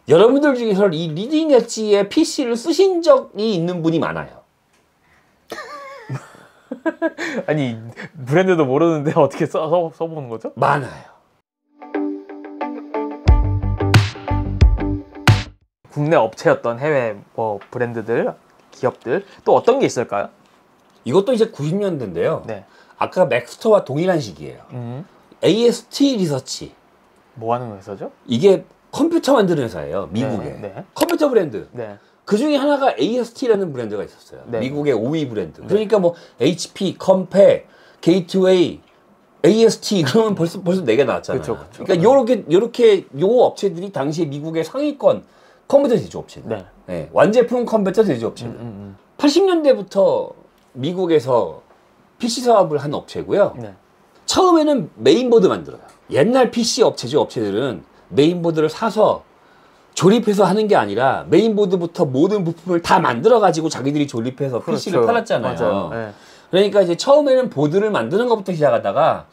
여러분들 중에서 이 리딩 엣지의 PC를 쓰신 적이 있는 분이 많아요. 아니 브랜드도 모르는데 어떻게 써보는 거죠? 많아요. 국내 업체였던 해외 뭐 브랜드들, 기업들 또 어떤 게 있을까요? 이것도 이제 90년대인데요. 네. 아까 맥스터와 동일한 시기예요. AST 리서치. 뭐 하는 회사죠? 이게 컴퓨터 만드는 회사예요. 미국에. 네, 네. 컴퓨터 브랜드. 네. 그 중에 하나가 AST라는 브랜드가 있었어요. 네. 미국의 5위 브랜드. 그러니까 뭐 HP, 컴팩, 게이트웨이, AST 그러면 벌써 4개 나왔잖아요. 그쵸. 그러니까 요렇게 요 업체들이 당시에 미국의 상위권 컴퓨터 제조업체들. 네. 네. 완제품 컴퓨터 제조업체들. 80년대부터 미국에서 PC 사업을 한 업체고요. 네. 처음에는 메인보드 만들어요. 옛날 PC 업체들은 메인보드를 사서 조립해서 하는 게 아니라 메인보드부터 모든 부품을 다 만들어 가지고 자기들이 조립해서 그렇죠. PC를 팔았잖아요. 맞아요. 네. 그러니까 이제 처음에는 보드를 만드는 것부터 시작하다가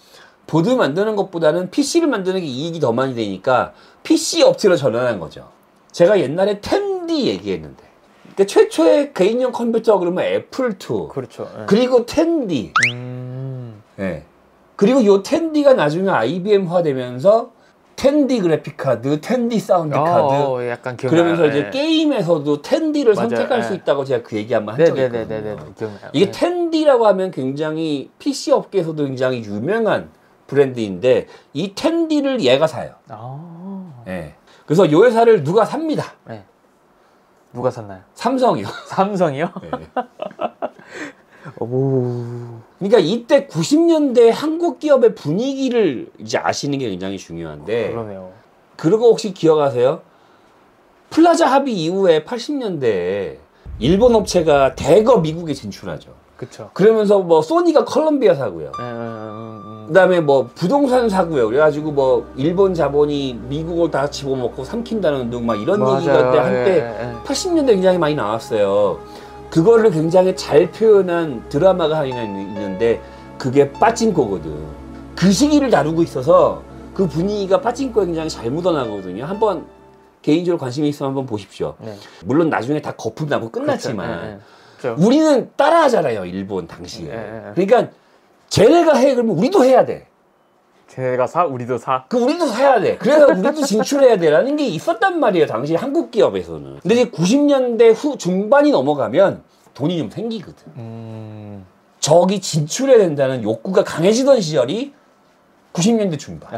보드 만드는 것보다는 PC를 만드는 게 이익이 더 많이 되니까 PC 업체로 전환한 거죠. 제가 옛날에 텐디 얘기했는데 그러니까 최초의 개인용 컴퓨터 그러면 애플2 그렇죠. 네. 그리고 텐디 네. 그리고 요 텐디가 나중에 IBM화 되면서 텐디 그래픽 카드, 텐디 사운드 카드 약간 그러면서 이제 네. 게임에서도 텐디를 맞아요. 선택할 네. 수 있다고 제가 그 얘기 한번 한 적이 있거든요. 네네네네 기억나요. 이게 네. 텐디라고 하면 굉장히 PC 업계에서도 굉장히 유명한 브랜드인데 이 텐디를 얘가 사요. 네. 그래서 요 회사를 누가 삽니다. 네. 누가 샀나요? 삼성이요. 삼성이요? 네. 오. 그러니까 이때 90년대 한국 기업의 분위기를 이제 아시는 게 굉장히 중요한데 그러네요. 그리고 혹시 기억하세요? 플라자 합의 이후에 80년대에 일본 업체가 대거 미국에 진출하죠. 그쵸. 그러면서 뭐 소니가 컬럼비아 사고요. 그다음에 뭐 부동산 사고요. 그래가지고 뭐 일본 자본이 미국을 다 집어먹고 삼킨다는 등 막 이런 맞아요. 얘기가 그때 한때 80년대 굉장히 많이 나왔어요. 그거를 굉장히 잘 표현한 드라마가 하나 있는데 그게 빠찡코거든. 그 시기를 다루고 있어서 그 분위기가 빠찡코에 굉장히 잘 묻어나거든요. 한번 개인적으로 관심이 있으면 한번 보십시오. 네. 물론 나중에 다 거품 나고 끝났지만 그렇죠. 네, 네. 그렇죠. 우리는 따라하잖아요. 일본 당시에. 네. 그러니까 쟤네가 해 그러면 우리도 해야 돼. 쟤네가 사 우리도 사. 그 우리도 사야 돼. 그래서 우리도 진출해야 돼라는 게 있었단 말이에요. 당시 한국 기업에서는. 근데 이제 90년대 후 중반이 넘어가면 돈이 좀 생기거든. 저기 진출해야 된다는 욕구가 강해지던 시절이 90년대 중반.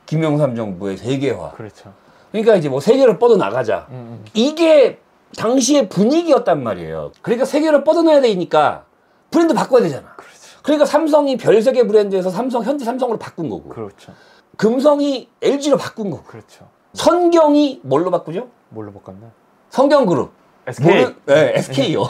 김영삼 정부의 세계화. 그렇죠. 그러니까 이제 뭐 세계로 뻗어나가자. 이게 당시의 분위기였단 말이에요. 그러니까 세계로 뻗어나야 되니까 브랜드 바꿔야 되잖아. 그렇죠. 그러니까 삼성이 별세계 브랜드에서 현대 삼성으로 바꾼 거고. 그렇죠. 금성이 LG로 바꾼 거고. 그렇죠. 선경이 뭘로 바꾸죠? 뭘로 바꿨나? 성경그룹. SK. 네, SK요.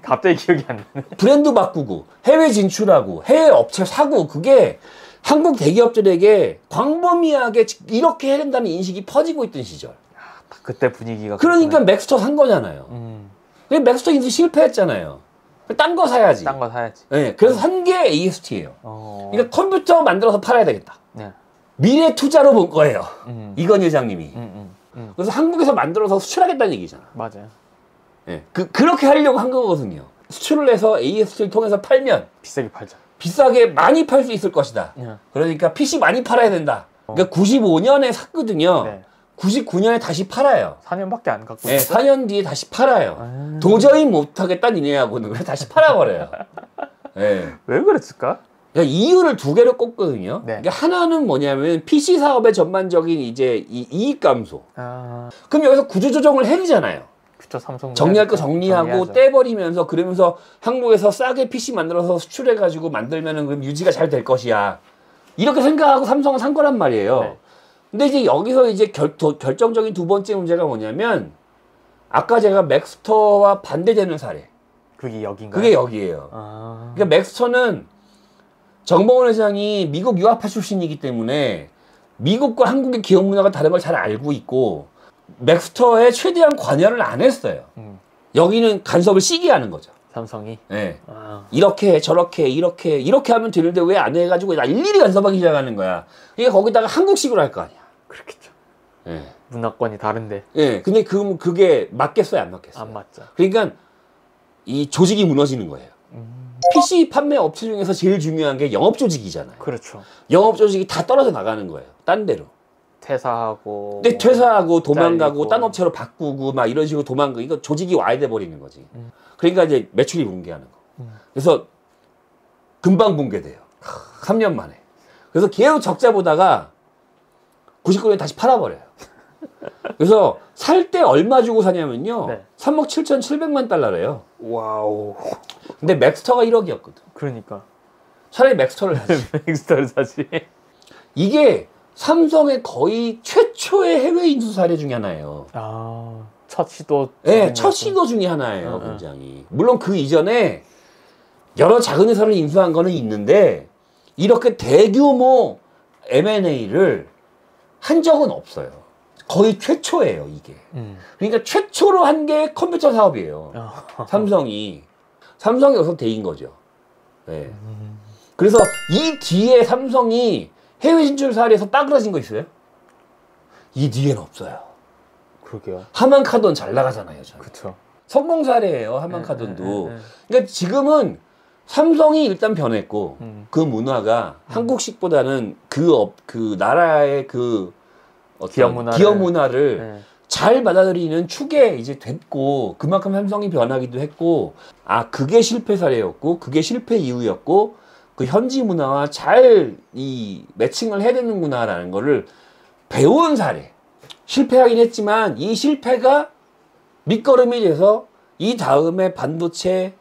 갑자기 기억이 안 나네. 브랜드 바꾸고 해외 진출하고 해외 업체 사고 그게 한국 대기업들에게 광범위하게 이렇게 해야 된다는 인식이 퍼지고 있던 시절. 그때 분위기가. 그러니까 그렇구나. 맥스터 산 거잖아요. 근데 맥스터 인수 실패했잖아요. 딴 거 사야지. 딴 거 사야지. 네, 그래서 산 게 AST예요. 그러니까 컴퓨터 만들어서 팔아야 되겠다. 네. 미래 투자로 본 거예요. 이건 회장님이. 그래서 한국에서 만들어서 수출하겠다는 얘기잖아. 맞아요. 네, 그렇게 하려고 한 거거든요. 수출을 해서 AST를 통해서 팔면 비싸게 팔자. 비싸게 많이 팔 수 있을 것이다. 네. 그러니까 PC 많이 팔아야 된다. 그러니까 95년에 샀거든요. 네. 99년에 다시 팔아요. 4년밖에 안 갖고 네, 있어요. 4년 뒤에 다시 팔아요. 도저히 못하겠다 니네하고는. 그래서 다시 팔아버려요. 네. 왜 그랬을까? 그러니까 이유를 두 개로 꼽거든요. 네. 그러니까 하나는 뭐냐면 PC 사업의 전반적인 이제 이익 감소. 그럼 여기서 구조조정을 해야 되잖아요. 그쵸, 삼성 정리할 거 정리하고 정리하죠. 떼버리면서 그러면서 한국에서 싸게 PC 만들어서 수출해가지고 만들면은 그럼 유지가 잘 될 것이야. 이렇게 생각하고 삼성은 산 거란 말이에요. 네. 근데 이제 여기서 이제 결정적인 두 번째 문제가 뭐냐면 아까 제가 맥스터와 반대되는 사례. 그게 여긴가요? 그게 여기예요. 그러니까 맥스터는 정봉원 회장이 미국 유학파 출신이기 때문에 미국과 한국의 기업 문화가 다른 걸 잘 알고 있고 맥스터에 최대한 관여를 안 했어요. 여기는 간섭을 시게 하는 거죠. 삼성이? 네. 이렇게 저렇게 이렇게 하면 되는데 왜 안 해가지고 나 일일이 간섭하기 시작하는 거야. 이게 거기다가 한국식으로 할 거 아니야. 그렇겠죠. 예. 문화권이 다른데. 예. 근데 그게 맞겠어요, 안 맞겠어요? 안 맞죠. 그러니까 이 조직이 무너지는 거예요. PC 판매 업체 중에서 제일 중요한 게 영업 조직이잖아요. 그렇죠. 영업 조직이 다 떨어져 나가는 거예요. 딴 데로. 퇴사하고. 근데 퇴사하고 도망가고 잘리고. 딴 업체로 바꾸고 막 이런 식으로 도망가. 이거 조직이 와야 돼 버리는 거지. 그러니까 이제 매출이 붕괴하는 거. 그래서 금방 붕괴돼요. 3년 만에. 그래서 계속 적자 보다가 99년에 다시 팔아버려요. 그래서 살 때 얼마 주고 사냐면요. 네. 3억 7,700만 달러래요. 와우. 근데 맥스터가 1억이었거든. 그러니까. 차라리 맥스터를 사지. 맥스터를 사지. 이게 삼성의 거의 최초의 해외 인수 사례 중에 하나예요. 아, 첫 시도. 네, 첫 시도 중에 하나예요, 굉장히. 물론 그 이전에 여러 작은 회사를 인수한 거는 있는데, 이렇게 대규모 M&A를 한 적은 없어요. 거의 최초예요, 이게. 그러니까 최초로 한 게 컴퓨터 사업이에요. 삼성이. 삼성이 여기서 대인 거죠. 네. 그래서 이 뒤에 삼성이 해외 진출 사례에서 따그라진 거 있어요? 이 뒤에는 없어요. 그러게요. 하만카돈 잘 나가잖아요. 저는. 그쵸. 성공 사례예요, 하만카돈도. 그러니까 지금은 삼성이 일단 변했고, 그 문화가 한국식보다는 그 나라의 그 기업 문화를 네. 잘 받아들이는 축에 이제 됐고, 그만큼 삼성이 변하기도 했고, 아, 그게 실패 사례였고, 그게 실패 이유였고, 그 현지 문화와 잘 이 매칭을 해야 되는구나라는 거를 배운 사례. 실패하긴 했지만, 이 실패가 밑거름이 돼서, 이 다음에 반도체,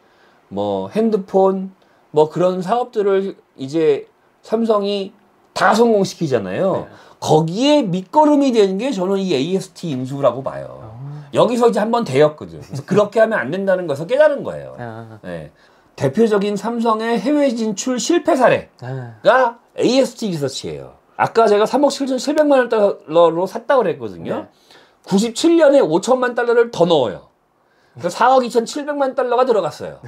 뭐, 핸드폰, 뭐 그런 사업들을 이제 삼성이 다 성공시키잖아요. 네. 거기에 밑거름이 되는 게 저는 이 AST 인수라고 봐요. 여기서 이제 한번 되었거든. 그래서 그렇게 하면 안 된다는 것을 깨달은 거예요. 네. 대표적인 삼성의 해외 진출 실패 사례가 AST 리서치예요. 아까 제가 3억 7,700만 원 달러로 샀다고 그랬거든요. 네. 97년에 5천만 달러를 더 넣어요. 그래서 4억 2,700만 달러가 들어갔어요.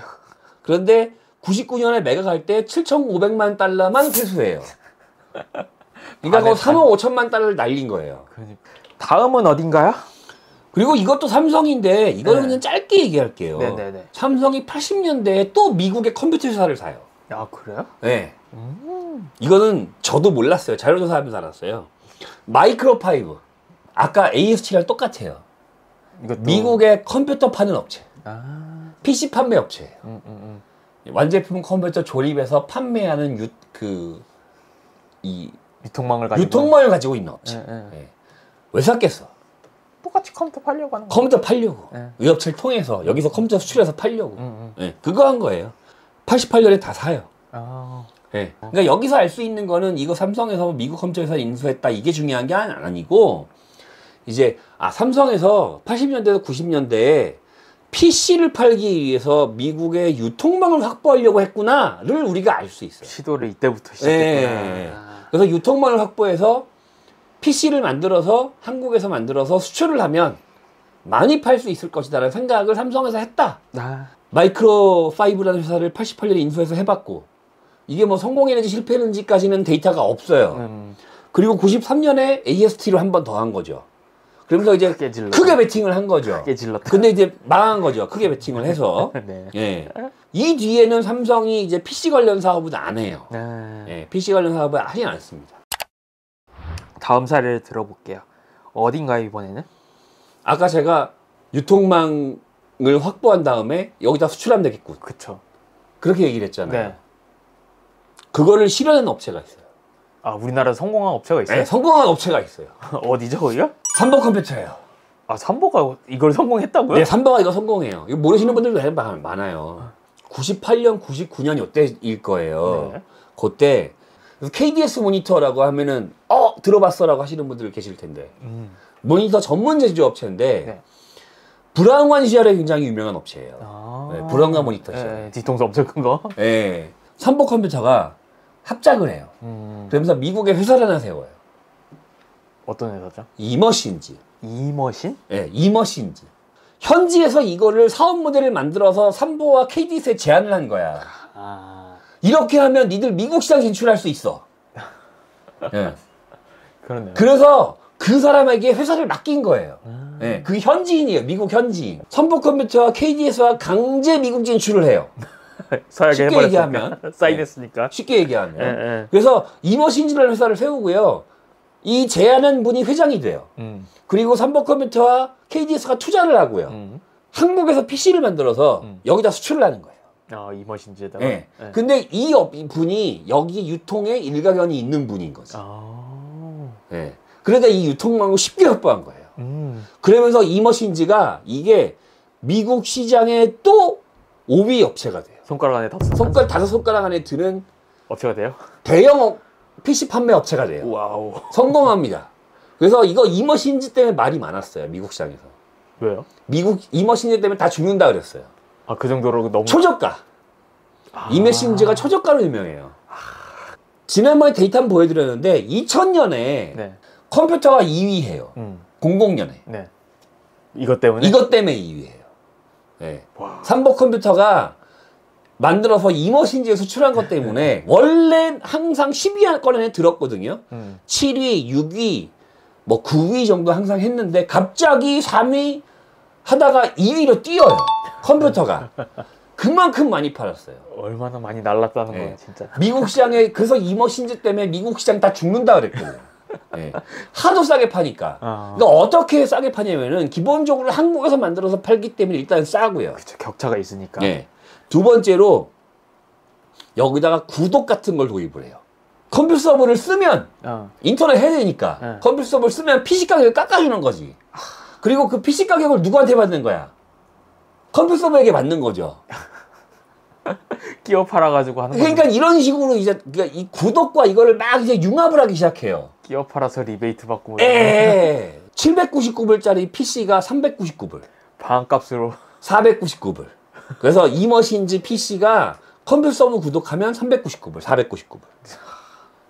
그런데 99년에 매각 할 때 7,500만 달러만 회수해요. 그러니까 3억 5천만 달러를 날린 거예요. 다음은 어딘가요? 그리고 이것도 삼성인데 이거는 네. 그냥 짧게 얘기할게요. 네네네. 삼성이 80년대에 또 미국의 컴퓨터 회사를 사요. 아, 그래요? 네. 이거는 저도 몰랐어요. 자료조사하면서 알았어요. 마이크로 파이브. 아까 AST랑 똑같아요. 이것도... 미국의 컴퓨터 파는 업체. 아... PC 판매 업체예요. 완제품 컴퓨터 조립해서 판매하는 유통망을 가지고 있는 업체. 네. 왜 샀겠어? 똑같이 컴퓨터 팔려고 하는 거. 컴퓨터 팔려고. 이 업체를 통해서 여기서 컴퓨터 수출해서 팔려고. 네. 그거 한 거예요. 88년에 다 사요. 아... 네. 그러니까 여기서 알 수 있는 거는 이거 삼성에서 미국 컴퓨터 회사 인수했다 이게 중요한 게 아니고 이제 삼성에서 80년대에서 90년대에 PC를 팔기 위해서 미국의 유통망을 확보하려고 했구나를 우리가 알 수 있어요. 시도를 이때부터 시작했구나. 네. 그래서 유통망을 확보해서 PC를 만들어서 한국에서 만들어서 수출을 하면 많이 팔 수 있을 것이다라는 생각을 삼성에서 했다. 마이크로 파이브라는 회사를 88년에 인수해서 해봤고 이게 뭐 성공했는지 실패했는지까지는 데이터가 없어요. 그리고 93년에 AST로 한 번 더 한 거죠. 그러면서 이제 크게 베팅을 한 거죠. 크게 질렀다. 근데 이제 망한 거죠. 크게 베팅을 해서. 네. 예. 이 뒤에는 삼성이 이제 PC 관련 사업은 안 해요. 예. PC 관련 사업은 하지 않습니다. 다음 사례를 들어볼게요. 어딘가요, 이번에는? 아까 제가 유통망을 확보한 다음에 여기다 수출하면 되겠군. 그쵸. 그렇게 얘기를 했잖아요. 네. 그거를 실현한 업체가 있어요. 아, 우리나라에 성공한 업체가 있어요? 네, 성공한 업체가 있어요. 어디죠, 거기가? 삼보컴퓨터예요. 아, 삼보가 이걸 성공했다고요? 네, 삼보가 이거 성공해요. 이거 모르시는 분들도 되게 많아요. 98년, 99년이 이때일 거예요. 네. 그때 KDS 모니터라고 하면은 들어봤어라고 하시는 분들 계실 텐데 모니터 전문 제조 업체인데 네. 브라운관 시절에 굉장히 유명한 업체예요. 네, 브라운관 모니터 시절. 네, 뒤통수 엄청 큰 거. 네, 삼보컴퓨터가 합작을 해요. 그러면서 미국에 회사를 하나 세워요. 어떤 회사죠? 이머신즈. 이머신? 네, 이머신즈. 현지에서 이거를 사업 모델을 만들어서 삼보와 KDS에 제안을 한 거야. 이렇게 하면 니들 미국 시장 진출할 수 있어. 네. 그렇네요. 그래서 그 사람에게 회사를 맡긴 거예요. 네, 그 현지인이에요. 미국 현지인. 선보컴퓨터와 KDS와 강제 미국 진출을 해요. 서약에 쉽게 해버렸으니까. 얘기하면. 사인했으니까. 쉽게 얘기하면. 예. 그래서 이머신즈라는 회사를 세우고요. 이 제안한 분이 회장이 돼요. 그리고 삼보컴퓨터와 KDS가 투자를 하고요. 한국에서 PC를 만들어서 여기다 수출을 하는 거예요. 이머신즈에다가. 네. 근데 이 분이 여기 유통에 일가견이 있는 분인 거지. 네. 그러니까 이 유통망을 쉽게 확보한 거예요. 그러면서 이머신즈가 이게 미국 시장에 또 5위 업체가 돼요. 손가락 안에 다섯 손가락 안에 드는 업체가 돼요? 대형 PC 판매 업체가 돼요. 와우. 성공합니다. 그래서 이거 이머신즈 때문에 말이 많았어요. 미국 시장에서. 왜요? 미국 이머신즈 때문에 다 죽는다 그랬어요. 그 정도로 너무. 초저가. 이머신즈가 초저가로 유명해요. 지난번에 데이터 한번 보여드렸는데 2000년에 네. 컴퓨터가 2위 해요. 00년에. 네. 이것 때문에? 이것 때문에 2위예요. 네. 삼보컴퓨터가 만들어서 이머신즈에 수출한 것 때문에 원래 항상 10위 안에 들었거든요. 7위, 6위, 뭐 9위 정도 항상 했는데 갑자기 3위 하다가 2위로 뛰어요. 컴퓨터가. 그만큼 많이 팔았어요. 얼마나 많이 날랐다는 네. 거예요, 진짜. 미국 시장에 그래서 이머신즈 때문에 미국 시장 다 죽는다 그랬거든요. 네. 하도 싸게 파니까. 그러니까 어떻게 싸게 파냐면은 기본적으로 한국에서 만들어서 팔기 때문에 일단 싸고요. 그쵸, 격차가 있으니까. 네. 두 번째로 여기다가 구독 같은 걸 도입을 해요. 컴퓨터 서버를 쓰면 인터넷 해야 되니까 컴퓨터 서버를 쓰면 PC 가격을 깎아주는 거지. 그리고 그 PC 가격을 누구한테 받는 거야? 컴퓨터 서버에게 받는 거죠. 끼워 팔아가지고 하는 그러니까 이런 식으로 이제 그러니까 이 구독과 이거를 막 이제 융합을 하기 시작해요. 끼워 팔아서 리베이트 받고. 799불짜리 PC가 399불. 반값으로. 499불. 그래서 이머신즈 PC가 컴퓨터 서버 구독하면 399불, 499불.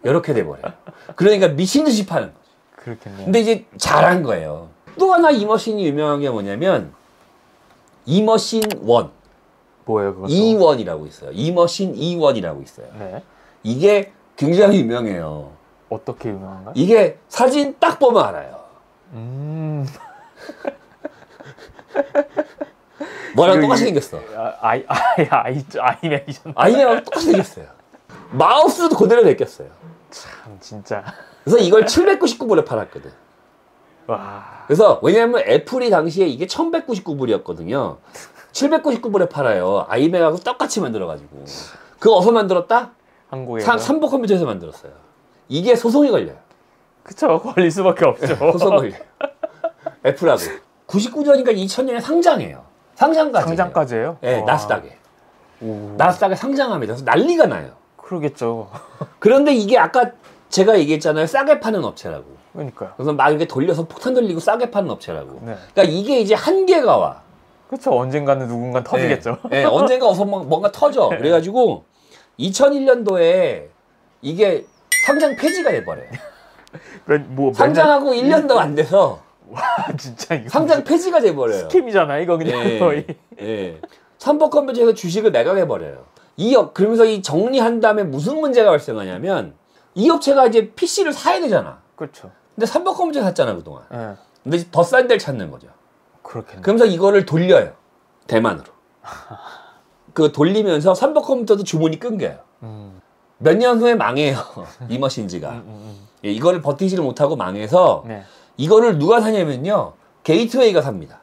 이렇게 돼버려요. 그러니까 미친 듯이 파는 거죠. 그렇겠네요. 근데 이제 잘한 거예요. 또 하나 이머신이 유명한 게 뭐냐면 이머신 1. 뭐예요, 그것도? E1이라고 있어요. 이머신 E1이라고 있어요. 네. 이게 굉장히 유명해요. 어떻게 유명한가요? 이게 사진 딱 보면 알아요. 뭐랑 똑같이 생겼어. 아이맥이잖아. 아이맥하고 똑같이 생겼어요. 마우스도 그대로 느꼈어요. 참, 진짜. 그래서 이걸 799불에 팔았거든. 와. 그래서 왜냐면 애플이 당시에 이게 1199불이었거든요. 799불에 팔아요. 아이맥하고 똑같이 만들어가지고. 그거 어디서 만들었다? 한국에서. 삼보컴퓨터에서 만들었어요. 이게 소송이 걸려요. 그쵸, 걸릴 수밖에 없죠. 소송 걸려. 애플하고. 99년이니까 2000년에 상장해요. 상장까지예요? 네, 나스닥에. 나스닥에 상장합니다. 그래서 난리가 나요. 그러겠죠. 그런데 이게 아까 제가 얘기했잖아요. 싸게 파는 업체라고. 그러니까요. 그래서 막 이렇게 돌려서 폭탄 돌리고 싸게 파는 업체라고. 네. 그러니까 이게 이제 한계가 와. 그쵸, 언젠가는 누군가 터지겠죠. 네, 언젠가 어서 뭔가 터져. 그래가지고 2001년도에 이게 상장 폐지가 돼버려요. 상장하고 1년도 안 돼서 와, 진짜 이거 상장 폐지가 돼버려요. 스캠이잖아, 이거 그냥 거의. 삼보컴퓨터에서 주식을 매각해버려요. 그러면서 이 정리한 다음에 무슨 문제가 발생하냐면 이 업체가 이제 PC를 사야 되잖아. 그렇죠. 근데 삼보컴퓨터 샀잖아, 그동안. 네. 근데 더 싼 데를 찾는 거죠. 그렇겠네. 그러면서 이거를 돌려요. 대만으로. 그 돌리면서 삼보컴퓨터도 주문이 끊겨요. 몇 년 후에 망해요. 이머신즈가. 이거를 버티지를 못하고 망해서 네. 이거를 누가 사냐면요. 게이트웨이가 삽니다.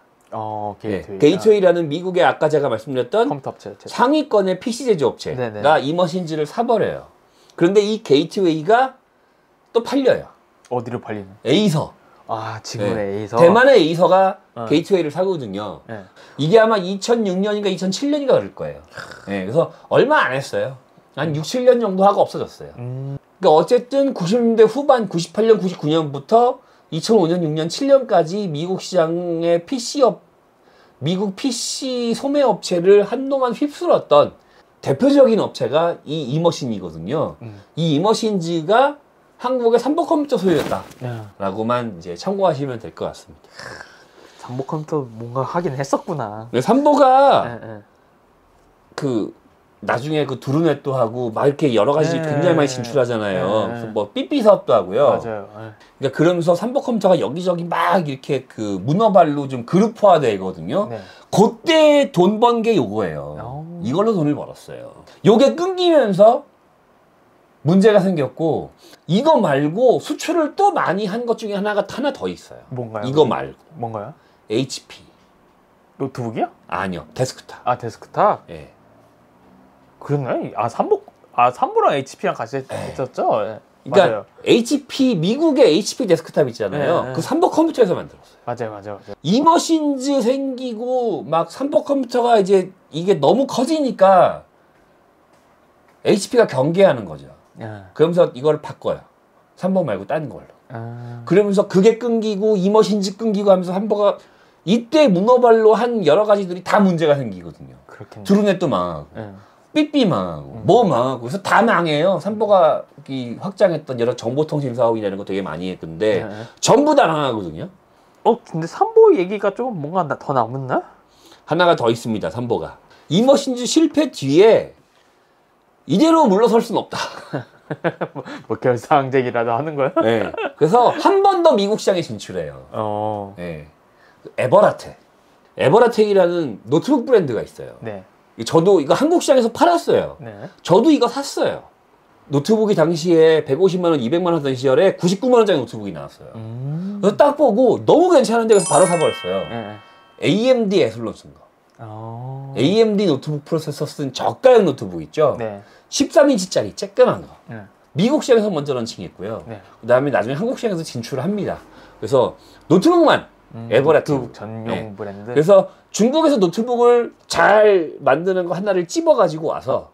게이트웨이. 게이트웨이라는 미국의 아까 제가 말씀드렸던 컴퓨터 업체. 상위권의 PC 제조업체가 네네. 이머신즈를 사버려요. 그런데 이 게이트웨이가 또 팔려요. 어디로 팔리는? 에이서. 지금의 에이서. 대만의 에이서가 게이트웨이를 사거든요. 네. 이게 아마 2006년인가 2007년인가 그럴 거예요. 그래서 얼마 안 했어요. 한 6, 7년 정도 하고 없어졌어요. 그러니까 어쨌든 90년대 후반 98년, 99년부터 2005년, 6년, 7년까지 미국 시장의 미국 PC 소매 업체를 한동안 휩쓸었던 대표적인 업체가 이 이머신이거든요. 이 이머신즈가 한국의 삼보컴퓨터 소유였다라고만 이제 참고하시면 될 것 같습니다. 삼보컴퓨터 뭔가 하긴 했었구나. 삼보가 네. 나중에 그 두루넷도 하고 막 이렇게 여러 가지 네. 굉장히 많이 진출하잖아요. 네. 그래서 뭐 삐삐 사업도 하고요. 맞아요. 네. 그러니까 그러면서 삼보컴퓨터가 여기저기 막 이렇게 그 문어발로 좀 그룹화되거든요. 네. 그때 돈 번 게 요거예요. 이걸로 돈을 벌었어요. 요게 끊기면서 문제가 생겼고 이거 말고 수출을 또 많이 한 것 중에 하나 더 있어요. 뭔가요? 이거 말고 뭔가요? HP. 노트북이요? 아니요, 데스크탑. 아 데스크탑? 예. 그랬나요? 삼보랑 HP랑 같이 했었죠? 네. 그러니까 맞아요. HP 미국의 HP 데스크탑 있잖아요. 네, 네. 그 삼보 컴퓨터에서 만들었어요. 맞아요. 이머신즈 생기고 막 삼보 컴퓨터가 이제 이게 너무 커지니까 HP가 경계하는 거죠. 그러면서 이걸 바꿔요. 삼보 말고 딴 걸로. 그러면서 그게 끊기고 이머신즈 끊기고 하면서 삼보가 이때 문어발로 한 여러 가지들이 다 문제가 생기거든요. 그렇겠네. 드루넷도 망하고 삐삐 망하고 뭐 망하고 그래서 다 망해요. 삼보가 이 확장했던 여러 정보통신 사업이나 이런 거 되게 많이 했는데 전부 다 망하거든요. 근데 삼보 얘기가 좀 뭔가 더 남았나? 하나가 더 있습니다. 삼보가 이머신즈 실패 뒤에 이대로 물러설 수는 없다. 뭐 결사항쟁이라도 하는 거야? 네. 그래서 한 번 더 미국 시장에 진출해요. 네. 에버라텍이라는 노트북 브랜드가 있어요. 네. 저도 이거 한국 시장에서 팔았어요. 네. 저도 이거 샀어요. 노트북이 당시에 150만 원, 200만 원 하던 시절에 99만 원짜리 노트북이 나왔어요. 그래서 딱 보고 너무 괜찮은데 그래서 바로 사버렸어요. AMD 에슬론 쓴 거. AMD 노트북 프로세서 쓴 저가형 노트북 있죠? 네. 13인치짜리 쬐끄만 거. 미국 시장에서 먼저 런칭했고요. 네. 그 다음에 나중에 한국 시장에서 진출을 합니다. 그래서 노트북만 에버라텍 노트북 전용 브랜드. 그래서 중국에서 노트북을 잘 만드는 거 하나를 찝어가지고 와서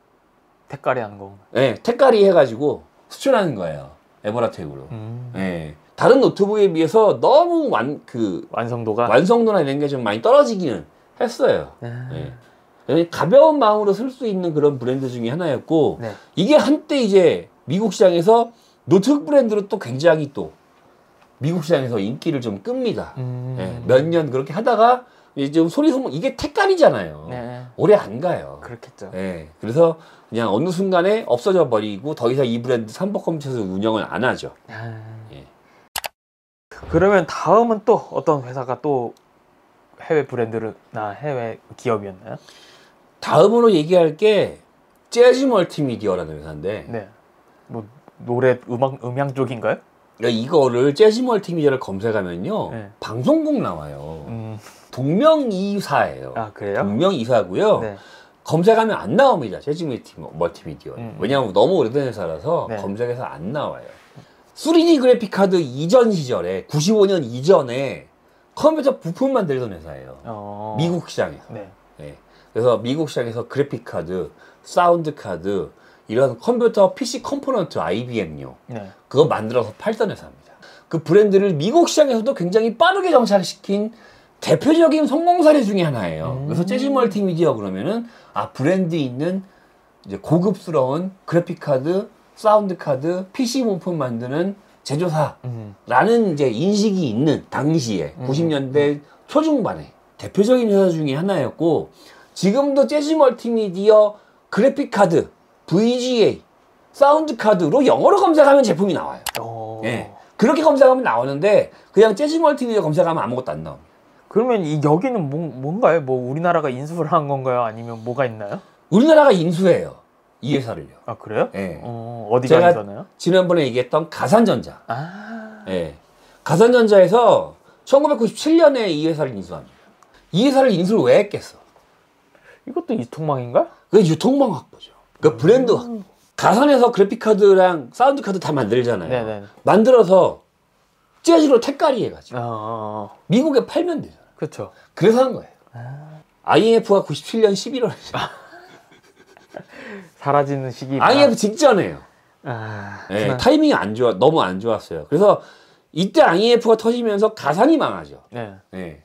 택가리 하는 거. 네, 택가리 해가지고 수출하는 거예요. 에버라텍으로. 네. 다른 노트북에 비해서 너무 완성도나 이런 게 좀 많이 떨어지기는 했어요. 네. 가벼운 마음으로 쓸 수 있는 그런 브랜드 중에 하나였고 네. 이게 한때 이제 미국 시장에서 노트북 브랜드로 또 굉장히 또 미국 시장에서 인기를 좀 끕니다. 네, 몇 년 그렇게 하다가 이제 좀 소리 소문 이게 택감이잖아요. 네. 오래 안 가요. 그렇겠죠. 네, 그래서 그냥 어느 순간에 없어져 버리고 더 이상 이 브랜드 삼보컴퓨터에서 운영을 안 하죠. 예. 그러면 다음은 또 어떤 회사가 또 해외 브랜드나 해외 기업이었나요? 다음으로 얘기할 게 재즈 멀티미디어라는 회사인데 네. 뭐 노래 음향 쪽인가요? 그러니까 이거를 재즈 멀티미디어를 검색하면요 네. 방송국 나와요. 동명이사예요. 아 그래요? 동명이사고요. 네. 검색하면 안 나옵니다. 재즈 멀티미디어. 왜냐하면 너무 오래된 회사라서 네. 검색해서 안 나와요. 3D 그래픽 카드 이전 시절에 95년 이전에 컴퓨터 부품 만들던 회사예요. 미국 시장에서. 네. 네. 그래서 미국 시장에서 그래픽 카드, 사운드 카드 이런 컴퓨터 PC 컴포넌트 IBM용 네. 그거 만들어서 팔던 회사입니다. 그 브랜드를 미국 시장에서도 굉장히 빠르게 정착시킨 대표적인 성공 사례 중에 하나예요. 그래서 재즈 멀티미디어 그러면은 브랜드 있는 이제 고급스러운 그래픽 카드, 사운드 카드, PC 부품 만드는 제조사라는 이제 인식이 있는 당시에 90년대 초중반에 대표적인 회사 중에 하나였고 지금도 재즈 멀티미디어 그래픽 카드, VGA, 사운드 카드로 영어로 검색하면 제품이 나와요. 예. 그렇게 검색하면 나오는데 그냥 재즈 멀티미디어 검색하면 아무것도 안 나옵니다. 그러면 여기는 뭔가요? 뭐 우리나라가 인수를 한 건가요? 아니면 뭐가 있나요? 우리나라가 인수해요. 이 회사를요. 아 그래요? 예. 어디가 인수하나요? 지난번에 얘기했던 가산전자. 예. 가산전자에서 1997년에 이 회사를 인수합니다. 이 회사를 인수를 왜 했겠어? 이것도 유통망인가? 그게 유통망 확보죠. 그 브랜드 확보. 가산에서 그래픽카드랑 사운드카드 다 만들잖아요. 네네. 만들어서 재즈로 택가리 해가지고 미국에 팔면 되잖아요. 그렇죠. 그래서 한 거예요. IMF가 97년 11월에 사라지는 시기. IMF 직전에요. 네, 타이밍이 너무 안 좋았어요. 그래서 이때 IMF가 터지면서 가산이 망하죠. 네. 네.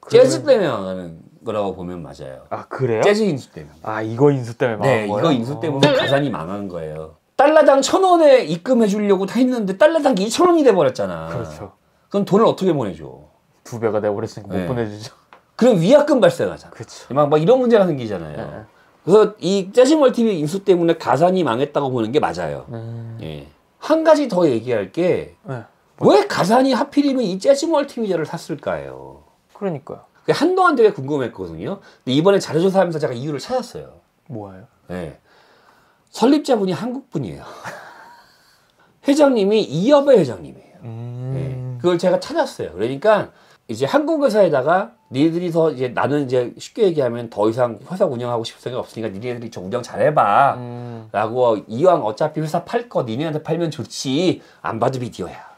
재즈 때문에 망하는 거라고 보면 맞아요. 아 그래요? 재즈 인수 때문에. 이거 인수 때문에 망한 거예요? 이거 인수 때문에 가산이 망한 거예요. 달러당 1,000원에 입금해 주려고 다 했는데 달러당 2,000원이 돼 버렸잖아. 그렇죠. 그럼 돈을 어떻게 보내줘? 2배가 돼 버렸으니까 못 보내주죠. 그럼 위약금 발생하잖아. 그렇죠. 막 이런 문제가 생기잖아요. 그래서 이 재즈멀 TV 인수 때문에 가산이 망했다고 보는 게 맞아요. 예. 한 가지 더 얘기할 게 왜 가산이 하필이면 이 재즈멀 TV를 샀을까요? 그러니까요. 한동안 되게 궁금했거든요. 근데 이번에 자료조사하면서 제가 이유를 찾았어요. 뭐예요? 예. 설립자분이 한국분이에요. 회장님이 이협의 회장님이에요. 예. 그걸 제가 찾았어요. 그러니까 이제 한국 회사에다가 니네들이 더 이제 나는 이제 쉽게 얘기하면 더 이상 회사 운영하고 싶을 생각 없으니까 니네들이 좀 운영 잘해봐. 라고 이왕 어차피 회사 팔 거 니네한테 팔면 좋지. 안 봐도 비디오야.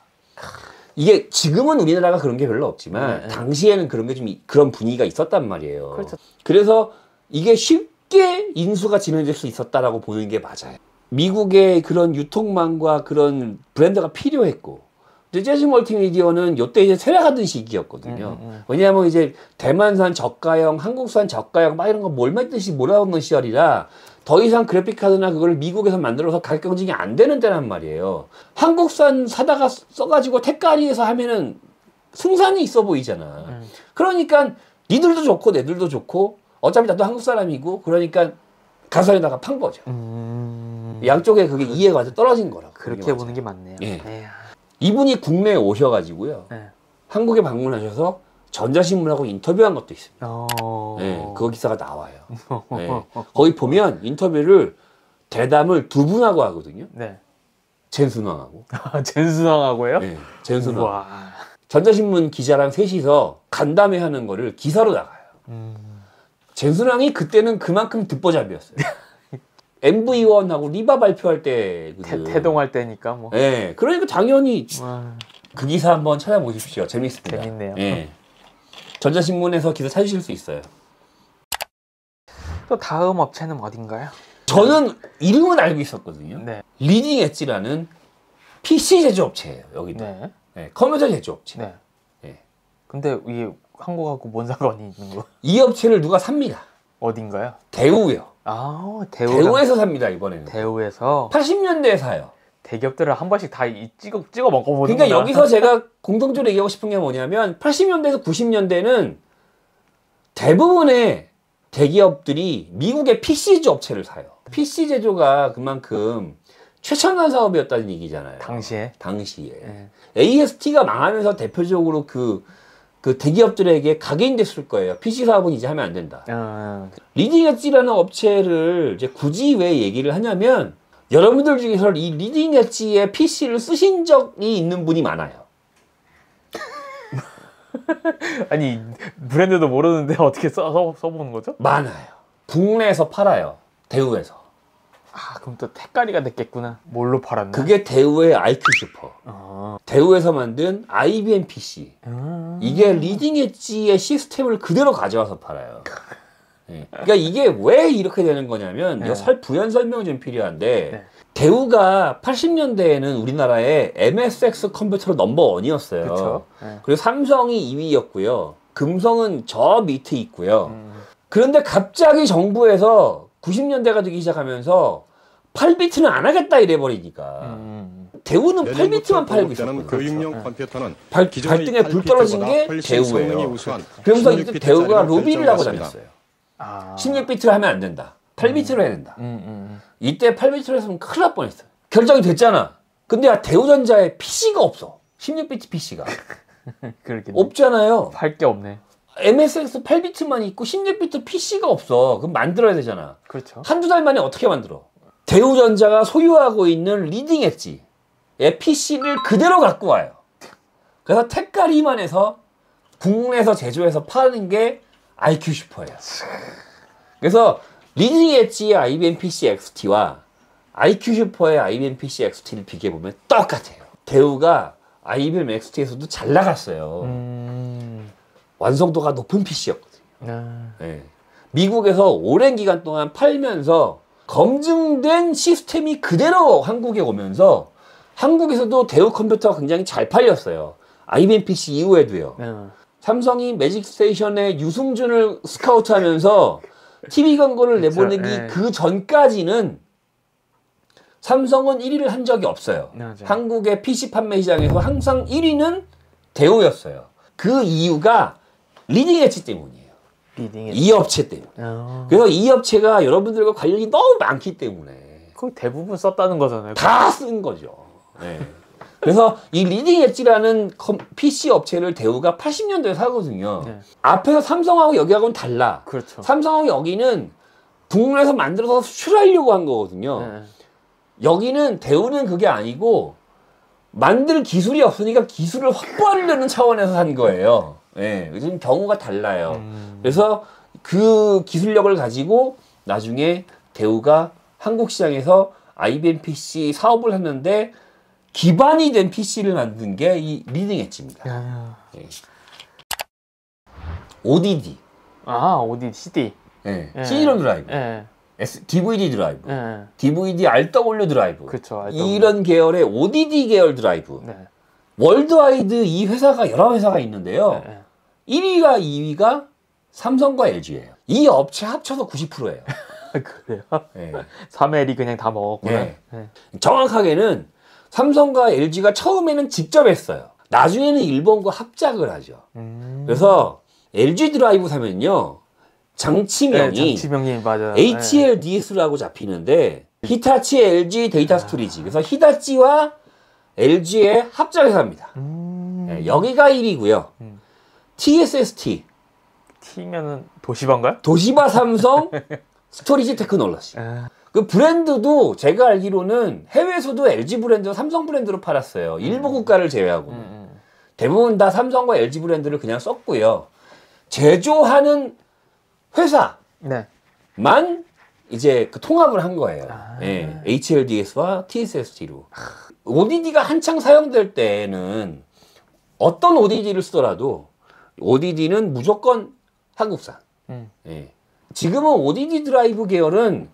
이게 지금은 우리나라가 그런 게 별로 없지만 당시에는 그런 게 좀 그런 분위기가 있었단 말이에요. 그렇죠. 그래서 이게 쉽게 인수가 진행될 수 있었다라고 보는 게 맞아요. 미국의 그런 유통망과 그런 브랜드가 필요했고 재즈 멀티미디어는 요때 이제 쇠락하던 시기였거든요. 왜냐하면 이제 대만산 저가형, 한국산 저가형 막 이런 거 몰매듯이 몰아오는 시절이라 더 이상 그래픽카드나 그걸 미국에서 만들어서 가격 경쟁이 안 되는 때란 말이에요. 한국산 사다가 써가지고 택가리에서 하면은 승산이 있어 보이잖아. 그러니까 니들도 좋고 내들도 좋고 어차피 나도 한국 사람이고 그러니까 가산에다가 판 거죠. 양쪽에 그게 이해가 떨어진 거라고. 그렇게 보는 게 맞네요. 예. 이분이 국내에 오셔가지고요. 한국에 방문하셔서 전자신문하고 인터뷰한 것도 있습니다. 네, 그 기사가 나와요. 네. 거기 보면 인터뷰를 대담을 두 분하고 하거든요. 네. 젠순왕하고. 젠순왕하고요? 네, 젠순왕. 전자신문 기자랑 셋이서 간담회 하는 거를 기사로 나가요. 젠순왕이 그때는 그만큼 듣보잡이었어요. MV1하고 리바 발표할 때 태동할 때니까 뭐. 네, 그러니까 당연히 그 기사 한번 찾아보십시오. 재밌습니다. 재밌네요. 네. 전자신문에서 기사 찾으실 수 있어요. 또 다음 업체는 어딘가요? 저는 이름은 알고 있었거든요. 네. 리딩 엣지라는 PC 제조업체예요. 여기도. 네. 네, 컴퓨터 제조업체. 네. 네. 근데 이게 한국하고 뭔 상관이 있는 거? 이 업체를 누가 삽니다. 어딘가요? 대우요. 대우에서 삽니다 이번에는. 대우에서 80년대에 사요. 대기업들을 한 번씩 다 찍어 먹어보는. 그러니까 여기서 제가 공통적으로 얘기하고 싶은 게 뭐냐면 80년대에서 90년대는 대부분의 대기업들이 미국의 PC 제조 업체를 사요. PC 제조가 그만큼 최첨단 사업이었다는 얘기잖아요. 당시에. 네. AST가 망하면서 대표적으로 그 대기업들에게 각인됐을 거예요. PC 사업은 이제 하면 안 된다. 리딩 엣지라는 업체를 이제 굳이 왜 얘기를 하냐면 여러분들 중에서 이 리딩 엣지의 PC를 쓰신 적이 있는 분이 많아요. 아니 브랜드도 모르는데 어떻게 써보는 거죠? 많아요. 국내에서 팔아요. 대우에서. 그럼 또 택가리가 됐겠구나. 뭘로 팔았나? 그게 대우의 IQ 슈퍼. 대우에서 만든 IBM PC. 이게 리딩 엣지의 시스템을 그대로 가져와서 팔아요. 네. 그러니까 이게 왜 이렇게 되는 거냐면 부연 설명이 좀 필요한데 대우가 80년대에는 우리나라의 MSX 컴퓨터로 넘버1이었어요. 그쵸? 그리고 삼성이 2위였고요. 금성은 저 밑에 있고요. 그런데 갑자기 정부에서 90년대가 되기 시작하면서 8비트는 안 하겠다 이래버리니까 대우는 8비트만 팔고 있었거든요. 교육용 컴퓨터는 발등에 불 떨어진 게 대우예요. 그러면서 이때 대우가 로비를 하고 다녔어요. 16비트를 하면 안 된다. 8비트로 해야 된다. 이때 8비트로 했으면 큰일 날 뻔했어요. 결정이 됐잖아. 근데 대우전자에 PC가 없어. 16비트 PC가. 없잖아요. 할 게 없네. MSX 8비트만 있고 16비트 PC가 없어. 그럼 만들어야 되잖아. 그렇죠. 한두 달 만에 어떻게 만들어? 대우전자가 소유하고 있는 리딩 엣지의 PC를 그대로 갖고 와요. 그래서 택가리만 해서 국내에서 제조해서 파는 게 IQ 슈퍼예요. 그래서 리딩 엣지의 IBM PC XT와 IQ 슈퍼의 IBM PC XT를 비교해보면 똑같아요. 대우가 IBM XT에서도 잘 나갔어요. 완성도가 높은 PC였거든요. 네. 미국에서 오랜 기간 동안 팔면서 검증된 시스템이 그대로 한국에 오면서 한국에서도 대우 컴퓨터가 굉장히 잘 팔렸어요. IBM PC 이후에도요. 삼성이 매직 스테이션의 유승준을 스카우트하면서 TV 광고를 내보내기 그 전까지는 삼성은 1위를 한 적이 없어요. 한국의 PC 판매 시장에서 항상 1위는 대우였어요. 그 이유가 리딩 엣지 때문이에요. 리딩 이 업체 때문에. 그래서 이 업체가 여러분들과 관련이 너무 많기 때문에 거의 대부분 썼다는 거잖아요. 다 쓴 거죠. 네. 그래서 이 리딩 엣지라는 PC 업체를 대우가 80년대에 사거든요. 네. 앞에서 삼성하고 여기하고는 달라. 그렇죠. 삼성하고 여기는 국내에서 만들어서 수출하려고 한 거거든요. 네. 여기는 대우는 그게 아니고 만들 기술이 없으니까 기술을 확보하려는 차원에서 산 거예요. 예, 요즘 경우가 달라요. 그래서 그 기술력을 가지고 나중에 대우가 한국 시장에서 IBM PC 사업을 했는데 기반이 된 PC를 만든 게 이 리딩 엣지입니다. 예. ODD. ODD, CD. 예. CD-롬 드라이브. DVD 드라이브. DVD RW 드라이브. 그렇죠. 이런 계열의 ODD 계열 드라이브. 네. 월드와이드 이 회사가 여러 회사가 있는데요. 1위가 2위가 삼성과 LG예요. 이 업체 합쳐서 90%예요. 그래요? 네. 3L이 그냥 다 먹었구나. 네. 정확하게는 삼성과 LG가 처음에는 직접 했어요. 나중에는 일본과 합작을 하죠. 그래서 LG 드라이브 사면요. 장치명이 맞아요. HLDS라고 잡히는데 히타치 LG 데이터 스토리지. 그래서 히타치와 LG의 합작회사입니다. 네, 여기가 1위고요. TSST. T면은 도시바인가요? 도시바 삼성 스토리지 테크놀로지. 그 브랜드도 제가 알기로는 해외에서도 LG 브랜드, 삼성 브랜드로 팔았어요. 일부 국가를 제외하고. 대부분 다 삼성과 LG 브랜드를 그냥 썼고요. 제조하는 회사만 이제 그 통합을 한 거예요. 네, HLDS와 TSST로. ODD가 한창 사용될 때는 어떤 ODD를 쓰더라도 ODD는 무조건 한국산. 네. 지금은 ODD 드라이브 계열은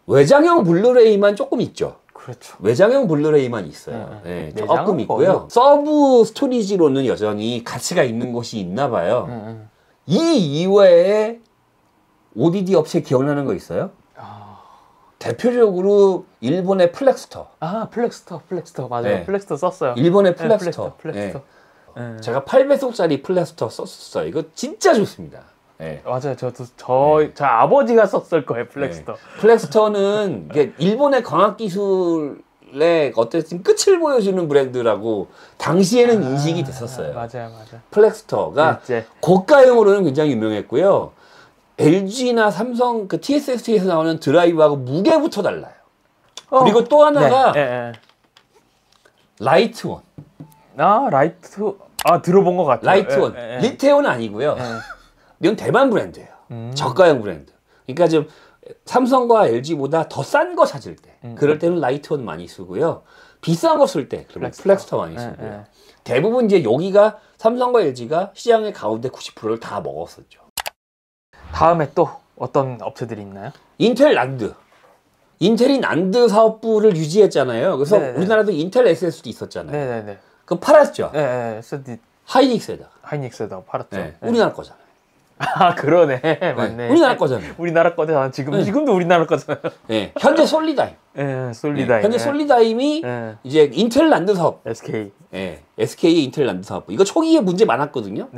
외장형 블루레이만 조금 있죠. 그렇죠. 외장형 블루레이만 있어요. 네, 조금 있고요. 서브 스토리지로는 여전히 가치가 있는 곳이 있나 봐요. 이 이외에 ODD 업체 기억나는 거 있어요? 대표적으로 일본의 플렉스터. 플렉스터 맞아요. 네. 플렉스터 썼어요. 일본의 플렉스터. 플렉스터. 네. 제가 8배속짜리 플렉스터 썼어요. 이거 진짜 좋습니다. 네. 맞아요. 저 아버지가 썼을 거예요. 플렉스터. 네. 플렉스터는 이게 일본의 광학 기술의 어쨌든 끝을 보여주는 브랜드라고 당시에는 인식이 됐었어요. 맞아요. 플렉스터가 고가형으로는 굉장히 유명했고요. LG나 삼성 그 TSST에서 나오는 드라이브하고 무게부터 달라요. 그리고 또 하나가 라이트원. 들어본 것 같아요. 라이트원. 리테온 아니고요. 이건 대만 브랜드예요. 저가형 브랜드. 그러니까 좀 삼성과 LG보다 더 싼 거 찾을 때, 그럴 때는 라이트원 많이 쓰고요. 비싼 거 쓸 때, 그러면 플렉스터 많이 쓰고요. 대부분 이제 여기가 삼성과 LG가 시장의 가운데 90%를 다 먹었었죠. 다음에 또 어떤 업체들이 있나요? 인텔 란드. 인텔이 란드 사업부를 유지했잖아요. 그래서 우리나라도 인텔 SSD 있었잖아요. 그럼 팔았죠. SSD 하이닉스에다가 팔았죠. 우리나라 거잖아요. 그러네. 맞네. 우리나라 거잖아요. 우리나라 거잖아. 지금도 우리나라 거잖아요. 네. 현재 솔리다임. 솔리다임. 현재 솔리다임이 이제 인텔 란드 사업. SK. SK의 인텔 란드 사업부. 이거 초기에 문제 많았거든요.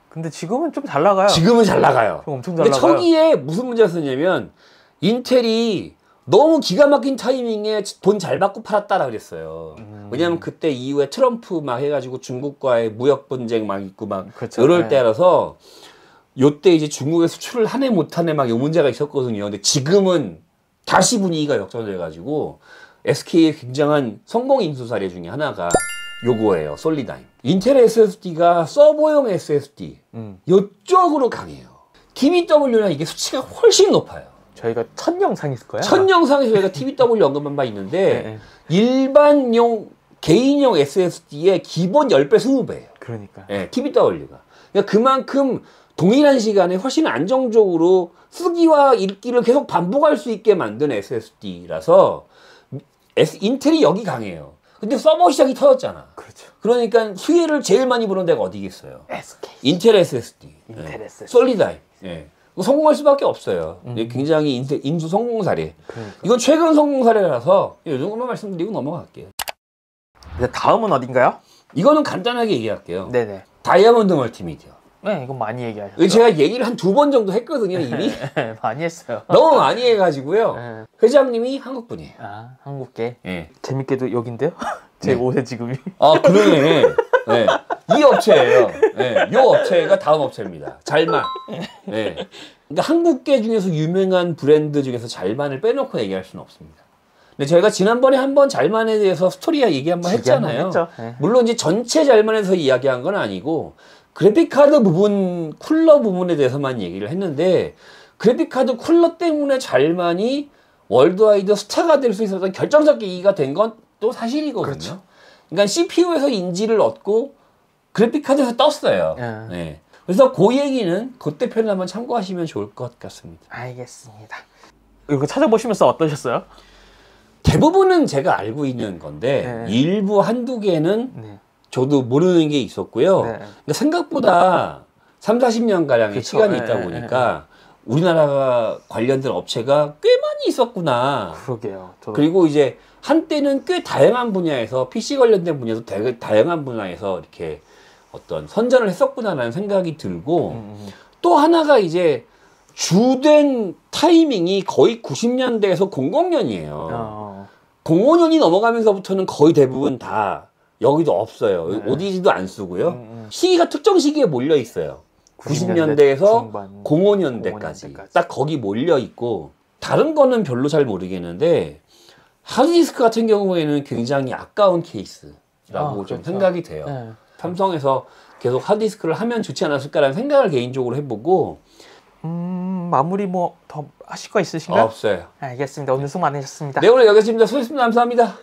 근데 지금은 좀 잘 나가요. 지금은 잘 나가요. 엄청 잘 나가요. 초기에 무슨 문제가 있었냐면 인텔이 너무 기가 막힌 타이밍에 돈 잘 받고 팔았다라 그랬어요. 왜냐면 그때 이후에 트럼프 막 해가지고 중국과의 무역 분쟁 막 있고 막 이럴 때라서 요때 이제 중국에 수출을 하네 못하네 막 이 문제가 있었거든요. 근데 지금은 다시 분위기가 역전돼가지고 SK의 굉장한 성공 인수 사례 중에 하나가 요거예요. 솔리다임. 인텔 SSD가 서버용 SSD 요쪽으로 강해요. TBW나 이게 수치가 훨씬 높아요. 저희가 첫 영상 있을 거예요. 첫 영상에서 저희가 TBW 언급한 바 있는데 일반용 개인용 SSD의 기본 10배, 20배예요. 그러니까. TBW가. 그러니까 그만큼 동일한 시간에 훨씬 안정적으로 쓰기와 읽기를 계속 반복할 수 있게 만든 SSD라서 인텔이 여기 강해요. 근데 서버 시장이 터졌잖아. 그렇죠. 그러니까 수혜를 제일 많이 보는 데가 어디겠어요? SK. 인텔 SSD. SSD. 솔리다임. 성공할 수밖에 없어요. 굉장히 인수 성공 사례. 그러니까. 이건 최근 성공 사례라서 이 정도만 말씀드리고 넘어갈게요. 다음은 어딘가요? 이거는 간단하게 얘기할게요. 네네. 다이아몬드 멀티미디어. 네, 이건 많이 얘기하셨죠. 제가 얘기를 한 2번 정도 했거든요, 이미. 많이 했어요. 너무 많이 해가지고요. 네. 회장님이 한국 분이에요. 아, 한국계. 예. 재밌게도 여긴데요? 제 네. 5세 지금이. 아, 그러네. 네. 이 업체예요. 네. 이 업체가 다음 업체입니다. 잘만. 네. 그러니까 한국계 중에서 유명한 브랜드 중에서 잘만을 빼놓고 얘기할 수는 없습니다. 근데 저희가 지난번에 한번 잘만에 대해서 스토리야 얘기 한번 했잖아요. 네. 물론 이제 전체 잘만에서 이야기한 건 아니고 그래픽카드 부분, 쿨러 부분에 대해서만 얘기를 했는데 그래픽카드 쿨러 때문에 잘만이 월드와이드 스타가 될 수 있었던 결정적 계기가 된 건 또 사실이거든요. 그렇죠. 그러니까 CPU에서 인지를 얻고 그래픽카드에서 떴어요. 네. 그래서 그 얘기는 그때 편을 한번 참고하시면 좋을 것 같습니다. 알겠습니다. 이거 찾아보시면서 어떠셨어요? 대부분은 제가 알고 있는 건데 네. 일부 한두 개는 네. 저도 모르는 게 있었고요. 네. 그러니까 생각보다 3, 40년가량의 그쵸. 시간이 있다 보니까 우리나라가 관련된 업체가 꽤 많이 있었구나. 그러게요. 저도 그리고 이제 한때는 꽤 다양한 분야에서 PC 관련된 분야도 되게 다양한 분야에서 이렇게 어떤 선전을 했었구나라는 생각이 들고 또 하나가 이제 주된 타이밍이 거의 90년대에서 00년이에요. 05년이 넘어가면서부터는 거의 대부분 다 여기도 없어요. 오디지도 안 쓰고요. 시기가 특정 시기에 몰려 있어요. 90년대에서 중반, 05년대까지 딱 거기 몰려 있고 다른 거는 별로 잘 모르겠는데 하드디스크 같은 경우에는 굉장히 아까운 케이스라고 좀 그렇죠. 생각이 돼요. 네. 삼성에서 계속 하드디스크를 하면 좋지 않았을까라는 생각을 개인적으로 해보고 마무리 뭐 더 하실 거 있으신가요? 없어요. 알겠습니다. 오늘 수고 많으셨습니다. 네, 오늘 여기까지입니다. 수고했습니다. 감사합니다.